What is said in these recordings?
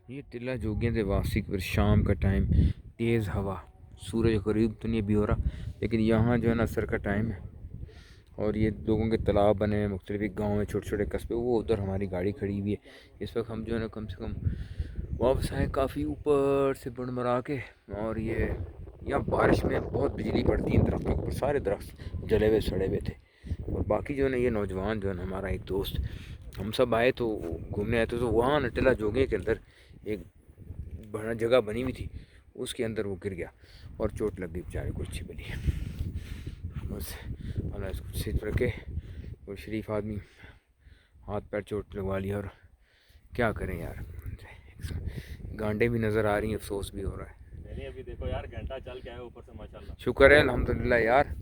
ये टिल्ला जोगियां दे वासी फिर शाम का टाइम, तेज़ हवा, सूरज करीब तो नहीं भी हो रहा, लेकिन यहाँ जो है ना असर का टाइम है। और ये लोगों के तालाब बने हैं मुख्तलिफ गाँव में, छोटे छोटे कस्बे, वो उधर हमारी गाड़ी खड़ी हुई है। इस वक्त हम जो है ना कम से कम वापस आए काफ़ी ऊपर से बुड़मरा के। और ये यहाँ बारिश में बहुत बिजली पड़ती है इन दरख्तों के ऊपर, सारे दरख्त जले हुए सड़े हुए थे। और बाकी जो है ना ये नौजवान जो है ना हमारा एक दोस्त, हम सब आए तो घूमने आए थे, तो वहाँ न टिल्ला जोगियां के अंदर एक बड़ा जगह बनी हुई थी, उसके अंदर वो गिर गया और चोट लग गई बेचारे को अच्छी बनी। बस अल्लाह इसको सेहत रखे। और शरीफ आदमी, हाथ पैर चोट लगवा लिया, और क्या करें यार, गांडें भी नज़र आ रही हैं, अफसोस भी हो रहा है। नहीं अभी देखो यार, घंटा चल के आए ऊपर से माशाल्लाह। शुक्र है अल्हम्दुलिल्लाह यार,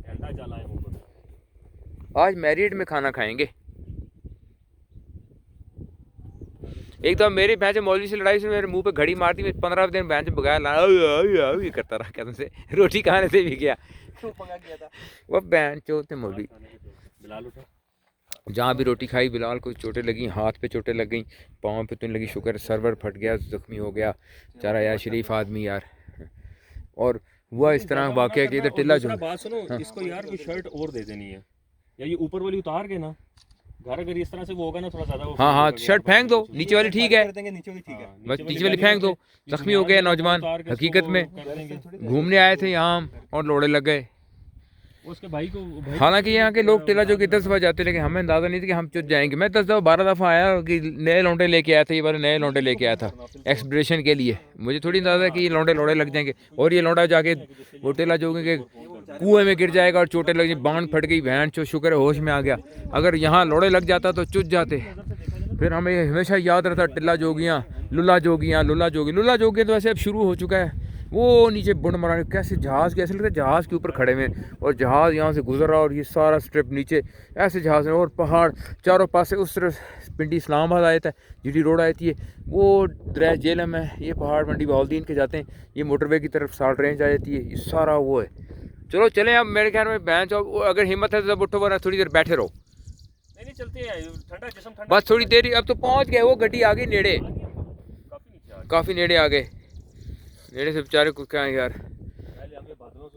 घंटा चल आए ऊपर से। आज मैरिड में खाना खाएंगे। एक तो मेरी भैंस मौलवी से लड़ाई से मेरे मुंह पे घड़ी मारती, मैं 15 दिन भैंस बगाया ला करता रहा, कहते से रोटी खाने से भी गया वो बहन चोते मौलवी। बिलाल उठा, जहाँ भी रोटी खाई बिलाल को चोटें लगी, हाथ पे चोटें लग गई, पाँव पे तो नहीं लगी, शुक्र सर्वर फट गया, जख्मी हो गया बेचारा यार, शरीफ आदमी यार। और हुआ इस तरह वाकया कि इधर टिल्ला जो बात सुनो, इसको यार कोई शर्ट और दे देनी है, या ये ऊपर वाली उतार के ना घर, अगर इस तरह से वो होगा ना थोड़ा ज्यादा, हाँ हाँ शर्ट फेंक दो, नीचे वाली ठीक है, नीचे वाली ठीक है, बस नीचे वाली फेंक दो। जख्मी हो गया नौजवान, हकीकत में घूमने आए थे यहाँ और लोड़े लग गए। उसके भाई को, हालांकि यहाँ के लोग टिल्ला जो कि 10 दफ़ा जाते, लेकिन हमें अंदाज़ा नहीं था कि हम चुट जाएंगे। मैं 10 दफ़ा 12 दफ़ा आया कि नए लौंडे लेके आया था, ये बार नए लौंडे लेके आया था एक्सप्रेशन के लिए, मुझे थोड़ी अंदाज़ा है कि ये लौंडे लोड़े लग जाएंगे। और ये लौंडा जाके वो टिल्ला जो के कुएँ में गिर जाएगा और चोटें लग जाएगी, बांध फट गई, बहन चो शुक्र है होश में आ गया। अगर यहाँ लोड़े लग जाता तो चुट जाते। फिर हमें हमेशा याद रहता टिल्ला जोगियाँ, लुल्ला जोगियाँ, लुल्ला जोगियाँ तो वैसे अब शुरू हो चुका है। वो नीचे बुंड मरा, कैसे जहाज़, कैसे लगता है जहाज़ के ऊपर खड़े हुए, और जहाज़ यहाँ से गुजर रहा, और ये सारा स्ट्रिप नीचे ऐसे जहाज़ है, और पहाड़ चारों पास से। उस तरफ पिंडी इस्लामाबाद आया था, जीटी रोड आती है, वो दरिया जेलम है, ये पहाड़ मंडी बहाउद्दीन के जाते हैं, ये मोटरवे की तरफ साल्ट रेंज आ जाती है, ये सारा वो है। चलो चलें अब, मेरे ख्याल में बैंच, अगर हिम्मत है तो जब उठो, वरना थोड़ी देर बैठे रहो। नहीं चलते हैं, ठंडा जिस्म ठंडा, बस थोड़ी देर, अब तो पहुँच गए, वो गड्डी आ गई नेड़े, काफ़ी नेड़े आ गए, नेड़े से बेचारे को क्या है यार।